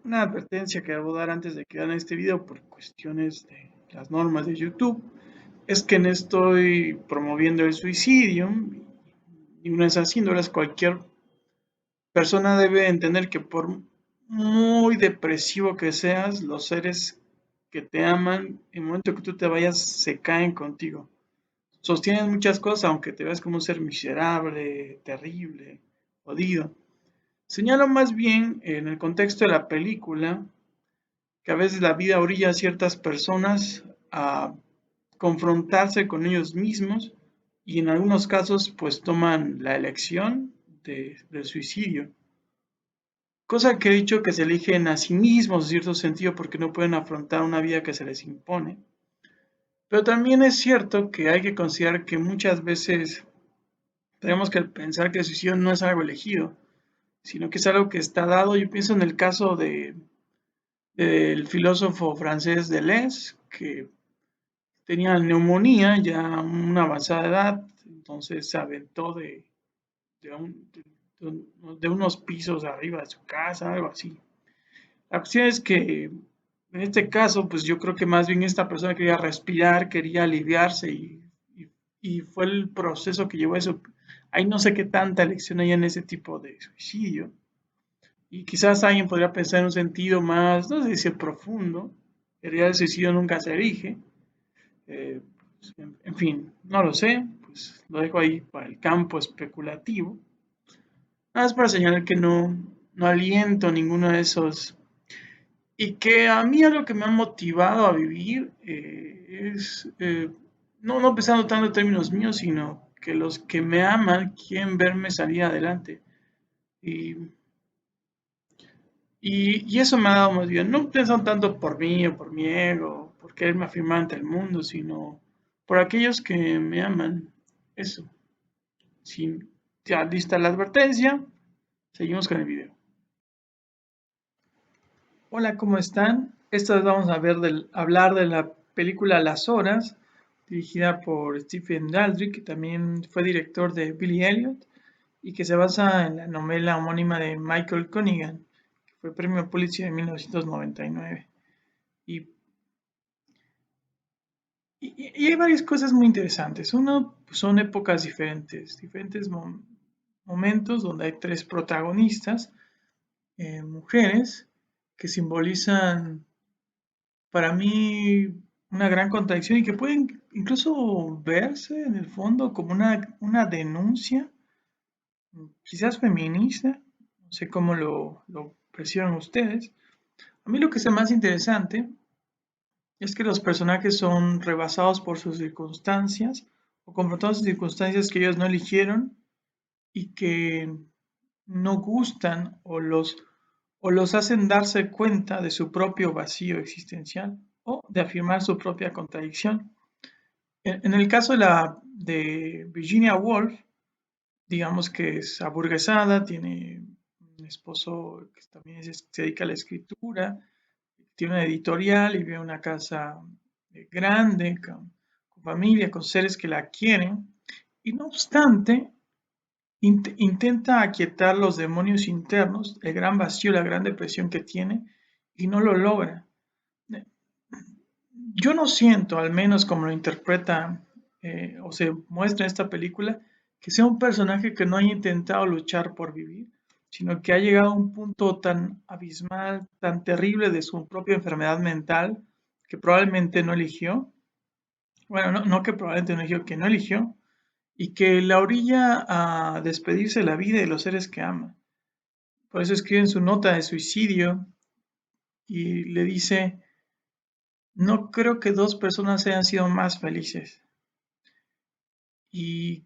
Una advertencia que debo dar antes de que vean este video por cuestiones de las normas de YouTube es que no estoy promoviendo el suicidio y una de esas índoles. Cualquier persona debe entender que por muy depresivo que seas, los seres que te aman, en el momento que tú te vayas, se caen contigo. Sostienen muchas cosas, aunque te veas como un ser miserable, terrible, jodido. Señalo más bien en el contexto de la película que a veces la vida orilla a ciertas personas a confrontarse con ellos mismos y en algunos casos pues toman la elección del suicidio. Cosa que he dicho que se eligen a sí mismos en cierto sentido porque no pueden afrontar una vida que se les impone. Pero también es cierto que hay que considerar que muchas veces tenemos que pensar que el suicidio no es algo elegido, sino que es algo que está dado. Yo pienso en el caso del filósofo francés Deleuze, que tenía neumonía ya a una avanzada edad, entonces se aventó de un- de unos pisos arriba de su casa, algo así. La cuestión es que en este caso, pues yo creo que más bien esta persona quería respirar, quería aliviarse y fue el proceso que llevó a eso. Ahí no sé qué tanta lección hay en ese tipo de suicidio. Y quizás alguien podría pensar en un sentido más, no sé si profundo. En realidad el suicidio nunca se elige. Pues, en fin, no lo sé. Pues lo dejo ahí para el campo especulativo. Nada más para señalar que no aliento ninguno de esos. Y que a mí lo que me ha motivado a vivir es, no pensando tanto en términos míos, sino que los que me aman quieren verme salir adelante. Y, y eso me ha dado más bien, no pensando tanto por mí o por mi ego, por quererme afirmar ante el mundo, sino por aquellos que me aman. Eso. Sin, ya lista la advertencia, seguimos con el video. Hola, ¿cómo están? Esta vez vamos a hablar de la película Las Horas, dirigida por Stephen Daldry, que también fue director de Billy Elliot y que se basa en la novela homónima de Michael Cunningham, que fue premio Pulitzer en 1999. Y, y hay varias cosas muy interesantes. Uno, pues, son épocas diferentes, momentos donde hay tres protagonistas, mujeres, que simbolizan para mí una gran contradicción y que pueden incluso verse en el fondo como una denuncia, quizás feminista, no sé cómo lo perciban ustedes. A mí lo que es más interesante es que los personajes son rebasados por sus circunstancias o confrontados con circunstancias que ellos no eligieron y que no gustan o los hacen darse cuenta de su propio vacío existencial o de afirmar su propia contradicción. En el caso de Virginia Woolf, digamos que es aburguesada, tiene un esposo que también se dedica a la escritura, tiene una editorial y vive en una casa grande, con familia, con seres que la quieren, y no obstante, intenta aquietar los demonios internos, el gran vacío, la gran depresión que tiene, y no lo logra. Yo no siento, al menos como lo interpreta o se muestra en esta película, que sea un personaje que no haya intentado luchar por vivir, sino que ha llegado a un punto tan abismal, tan terrible de su propia enfermedad mental, que probablemente no eligió, bueno, no que probablemente no eligió, que no eligió, y que la orilla a despedirse de la vida y de los seres que ama. Por eso escribe en su nota de suicidio y le dice, no creo que dos personas hayan sido más felices y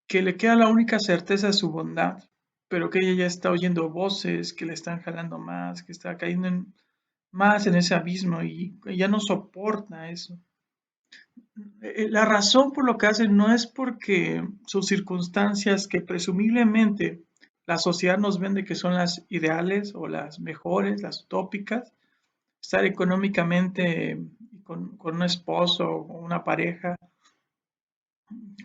que le queda la única certeza de su bondad, pero que ella ya está oyendo voces que le están jalando más, que está cayendo más en ese abismo y ya no soporta eso. La razón por lo que hace no es porque sus circunstancias que presumiblemente la sociedad nos vende que son las ideales o las mejores, las utópicas, estar económicamente con un esposo o una pareja,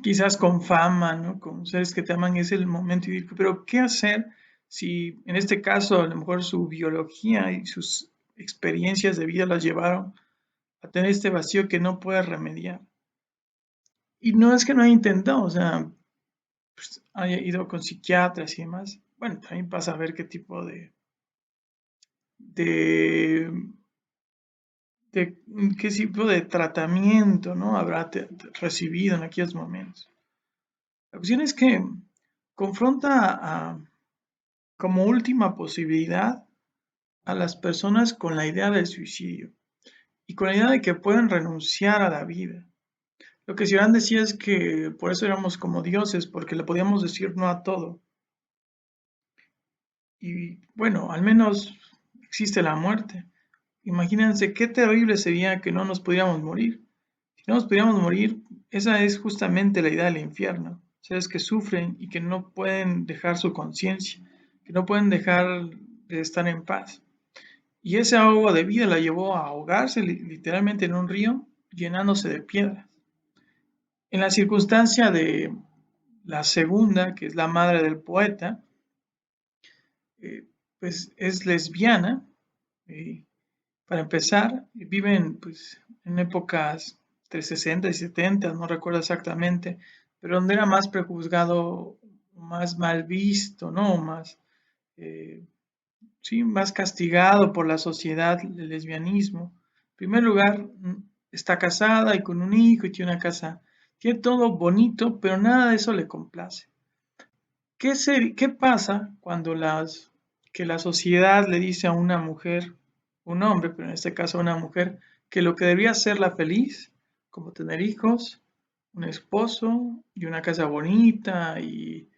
quizás con fama, ¿no? Con seres que te aman, es el momento de ir, pero ¿qué hacer si en este caso a lo mejor su biología y sus experiencias de vida las llevaron a tener este vacío que no puede remediar. Y no es que no haya intentado, o sea, pues, haya ido con psiquiatras y demás. Bueno, también pasa a ver qué tipo de, de qué tipo de tratamiento, ¿no? Habrá recibido en aquellos momentos. La cuestión es que confronta como última posibilidad a las personas con la idea del suicidio y con la idea de que pueden renunciar a la vida. Lo que Cioran decía es que por eso éramos como dioses, porque le podíamos decir no a todo. Y bueno, al menos existe la muerte. Imagínense qué terrible sería que no nos pudiéramos morir. Si no nos pudiéramos morir, esa es justamente la idea del infierno. Seres que sufren y que no pueden dejar su conciencia, que no pueden dejar de estar en paz. Y ese agua de vida la llevó a ahogarse literalmente en un río llenándose de piedras. En la circunstancia de la segunda, que es la madre del poeta, eh, pues es lesbiana. eh, para empezar, viven pues en épocas entre 60 y 70, no recuerdo exactamente, pero donde era más prejuzgado, más mal visto, ¿no? Más, eh, sí, más castigado por la sociedad el lesbianismo. En primer lugar, está casada y con un hijo y tiene una casa. Tiene todo bonito, pero nada de eso le complace. ¿Qué pasa cuando que la sociedad le dice a una mujer, un hombre, pero en este caso a una mujer, que lo que debería hacerla feliz, como tener hijos, un esposo y una casa bonita y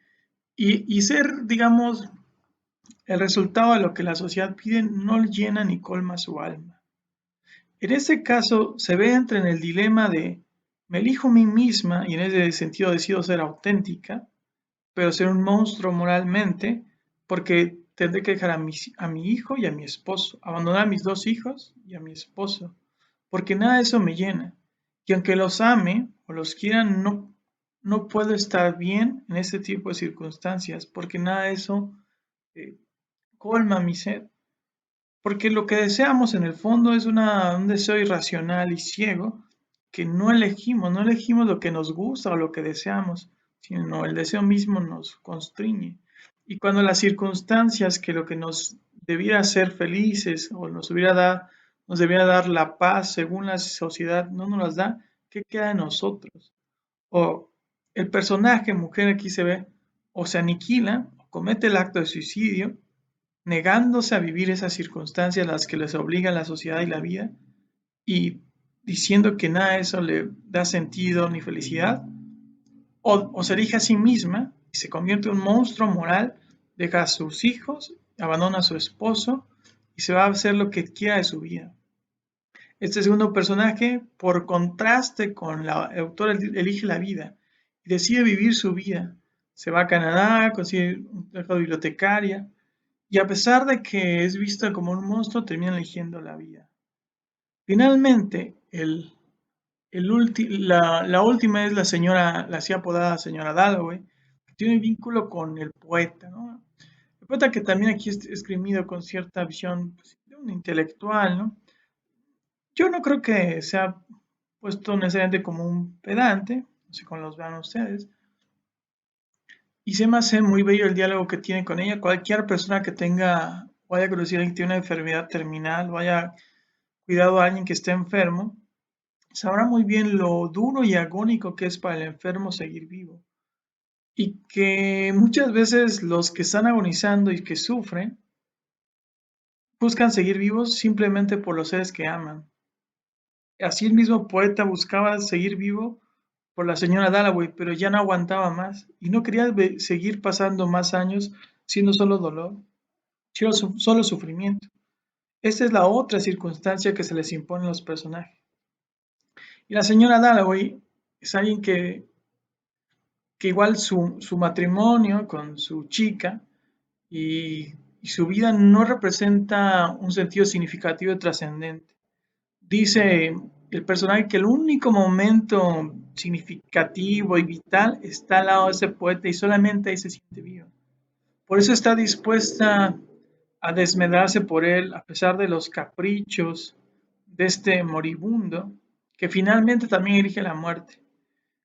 ser, digamos, el resultado de lo que la sociedad pide no llena ni colma su alma? En este caso se ve entre en el dilema de me elijo a mí misma y en ese sentido decido ser auténtica, pero ser un monstruo moralmente, porque tendré que dejar a mi hijo y a mi esposo, abandonar a mis dos hijos y a mi esposo, porque nada de eso me llena. Y aunque los ame o los quiera, no puedo estar bien en este tipo de circunstancias, porque nada de eso eh, colma mi sed. Porque lo que deseamos en el fondo es un deseo irracional y ciego que no elegimos lo que nos gusta o lo que deseamos, sino el deseo mismo nos constriñe. Y cuando las circunstancias que lo que nos debiera hacer felices o nos debiera dar la paz según la sociedad no nos las da, ¿qué queda de nosotros? O el personaje mujer aquí se ve o se aniquila o comete el acto de suicidio negándose a vivir esas circunstancias a las que les obliga la sociedad y la vida, y diciendo que nada de eso le da sentido ni felicidad, o se elige a sí misma y se convierte en un monstruo moral, deja a sus hijos, abandona a su esposo y se va a hacer lo que quiera de su vida. Este segundo personaje, por contraste con el autor, elige la vida y decide vivir su vida. Se va a Canadá, consigue un trabajo de bibliotecaria, y a pesar de que es vista como un monstruo, termina eligiendo la vida. Finalmente, la última es la así apodada señora Dalloway, que tiene un vínculo con el poeta, ¿no? El poeta que también aquí es esgrimido con cierta visión pues, de un intelectual, ¿no? Yo no creo que sea puesto necesariamente como un pedante, no sé cómo los vean ustedes, y se me hace muy bello el diálogo que tiene con ella. Cualquier persona que tenga o haya conocido a alguien que tiene una enfermedad terminal o haya cuidado a alguien que esté enfermo, sabrá muy bien lo duro y agónico que es para el enfermo seguir vivo. Y que muchas veces los que están agonizando y que sufren buscan seguir vivos simplemente por los seres que aman. Así el mismo poeta buscaba seguir vivo por la señora Dalloway, pero ya no aguantaba más y no quería seguir pasando más años siendo solo dolor, solo sufrimiento. Esta es la otra circunstancia que se les impone a los personajes. Y la señora Dalloway es alguien que igual su matrimonio con su chica y su vida no representa un sentido significativo y trascendente. Dice el personaje que el único momento significativo y vital está al lado de ese poeta y solamente ahí se siente vivo. Por eso está dispuesta a desmedrarse por él a pesar de los caprichos de este moribundo, que finalmente también elige la muerte.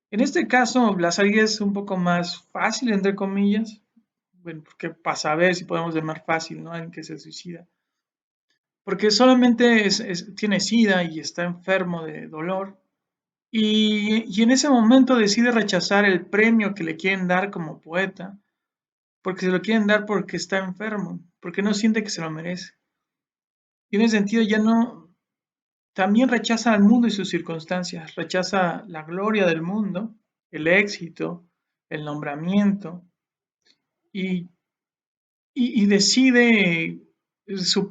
En este caso, la salida es un poco más fácil, entre comillas, bueno, porque para saber si podemos llamar fácil, ¿no? Alguien que se suicida. Porque solamente tiene sida y está enfermo de dolor. Y en ese momento decide rechazar el premio que le quieren dar como poeta, porque se lo quieren dar porque está enfermo, porque no siente que se lo merece. Y en ese sentido ya no, también rechaza al mundo y sus circunstancias, rechaza la gloria del mundo, el éxito, el nombramiento, y, y decide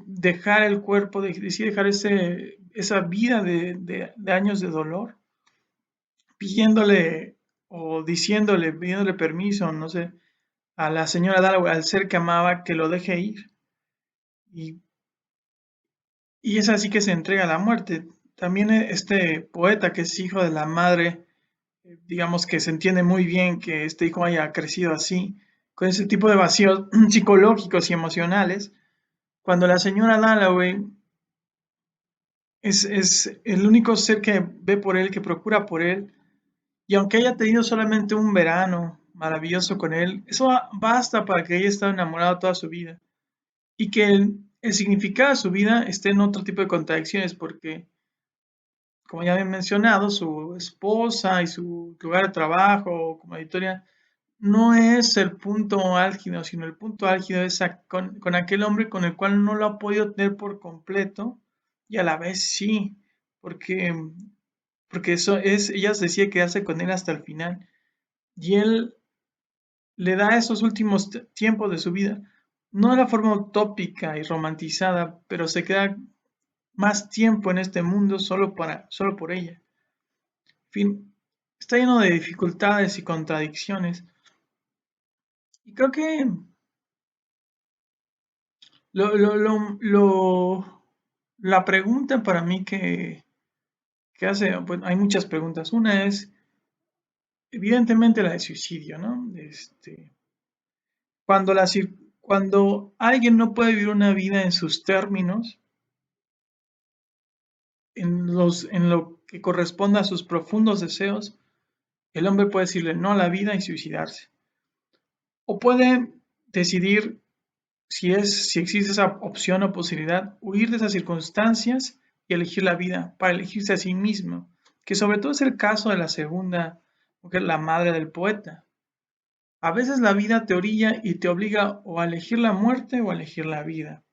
dejar el cuerpo, decide dejar esa vida de años de dolor, pidiéndole o diciéndole, pidiéndole permiso, no sé, a la señora Dalloway, al ser que amaba, que lo deje ir. Y, y es así que se entrega a la muerte. También este poeta, que es hijo de la madre, digamos que se entiende muy bien que este hijo haya crecido así, con ese tipo de vacíos psicológicos y emocionales, cuando la señora Dalloway es el único ser que ve por él, que procura por él, y aunque haya tenido solamente un verano maravilloso con él, eso basta para que ella esté enamorada toda su vida y que el significado de su vida esté en otro tipo de contradicciones, porque, como ya he mencionado, su esposa y su lugar de trabajo como editorial no es el punto álgido, sino el punto álgido es con aquel hombre con el cual no lo ha podido tener por completo y a la vez sí, porque, porque eso es, ella decide quedarse con él hasta el final y él le da esos últimos tiempos de su vida, no de la forma utópica y romantizada, pero se queda más tiempo en este mundo solo por ella. En fin, está lleno de dificultades y contradicciones. Y creo que la pregunta para mí que hace, bueno, hay muchas preguntas. Una es, evidentemente, la de suicidio, ¿no? Cuando, cuando alguien no puede vivir una vida en sus términos, en lo que corresponde a sus profundos deseos, el hombre puede decirle no a la vida y suicidarse. O puede decidir, si existe esa opción o posibilidad, huir de esas circunstancias y elegir la vida para elegirse a sí mismo, que sobre todo es el caso de la segunda mujer, la madre del poeta. A veces la vida te orilla y te obliga o a elegir la muerte o a elegir la vida.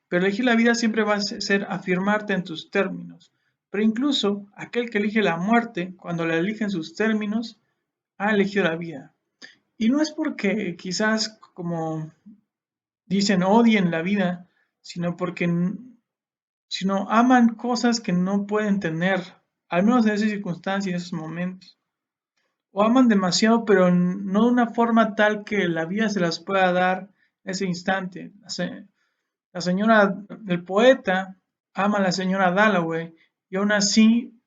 Pero elegir la vida siempre va a ser afirmarte en tus términos. Pero incluso aquel que elige la muerte, cuando la elige en sus términos, ha elegido la vida. Y no es porque quizás, como dicen, odien la vida, sino porque sino aman cosas que no pueden tener, al menos en esas circunstancias, en esos momentos. O aman demasiado, pero no de una forma tal que la vida se las pueda dar ese instante. La señora del poeta ama a la señora Dalloway y aún así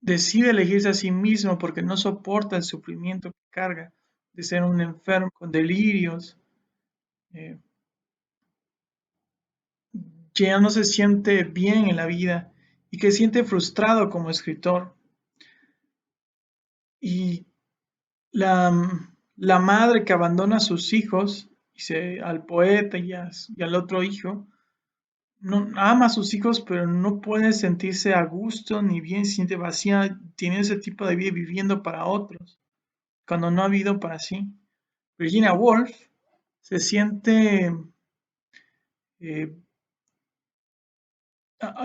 decide elegirse a sí mismo porque no soporta el sufrimiento que carga de ser un enfermo con delirios, eh, que ya no se siente bien en la vida y que se siente frustrado como escritor. Y la madre que abandona a sus hijos al poeta y al otro hijo, no, ama a sus hijos, pero no puede sentirse a gusto ni bien, se siente vacía, tiene ese tipo de vida viviendo para otros, cuando no ha habido para sí. Virginia Woolf se siente, eh,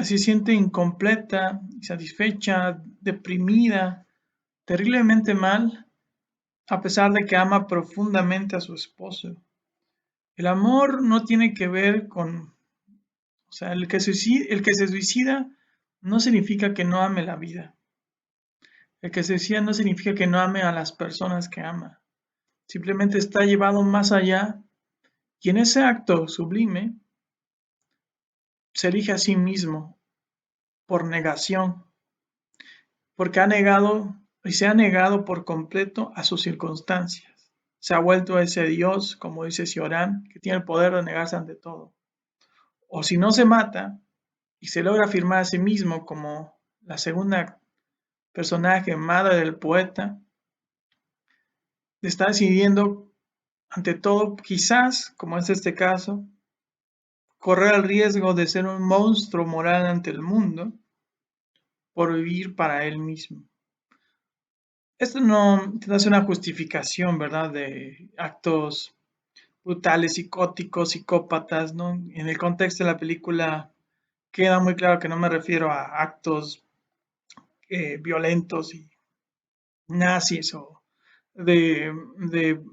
se siente incompleta, insatisfecha, deprimida, terriblemente mal, a pesar de que ama profundamente a su esposo. El amor no tiene que ver con, o sea, el que se suicida no significa que no ame la vida. El que se suicida no significa que no ame a las personas que ama. Simplemente está llevado más allá y en ese acto sublime se elige a sí mismo por negación, porque ha negado y se ha negado por completo a sus circunstancias. se ha vuelto ese Dios, como dice Cioran, que tiene el poder de negarse ante todo. O si no se mata y se logra afirmar a sí mismo como la segunda personaje madre del poeta, está decidiendo ante todo, quizás, como es este caso, correr el riesgo de ser un monstruo moral ante el mundo por vivir para él mismo. Esto no hace una justificación, ¿verdad?, de actos brutales, psicóticos, psicópatas, ¿no? En el contexto de la película queda muy claro que no me refiero a actos violentos y nazis o de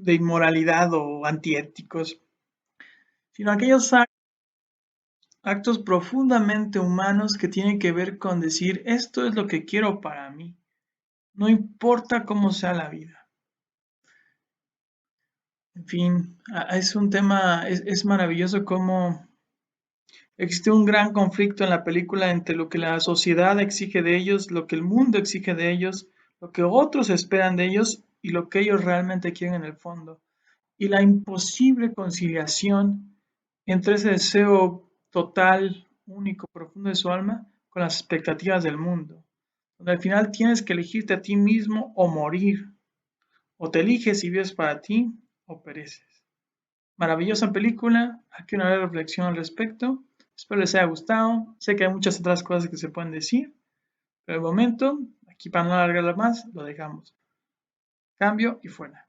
inmoralidad o antiéticos, sino aquellos actos profundamente humanos que tienen que ver con decir, esto es lo que quiero para mí, no importa cómo sea la vida. En fin, es un tema, es maravilloso cómo existe un gran conflicto en la película entre lo que la sociedad exige de ellos, lo que el mundo exige de ellos, lo que otros esperan de ellos y lo que ellos realmente quieren en el fondo. Y la imposible conciliación entre ese deseo total, único, profundo de su alma con las expectativas del mundo, donde al final tienes que elegirte a ti mismo o morir, o te eliges y vives para ti o pereces. Maravillosa película, aquí una breve reflexión al respecto. Espero les haya gustado. Sé que hay muchas otras cosas que se pueden decir, pero de momento, aquí para no alargarla más, lo dejamos. Cambio y fuera.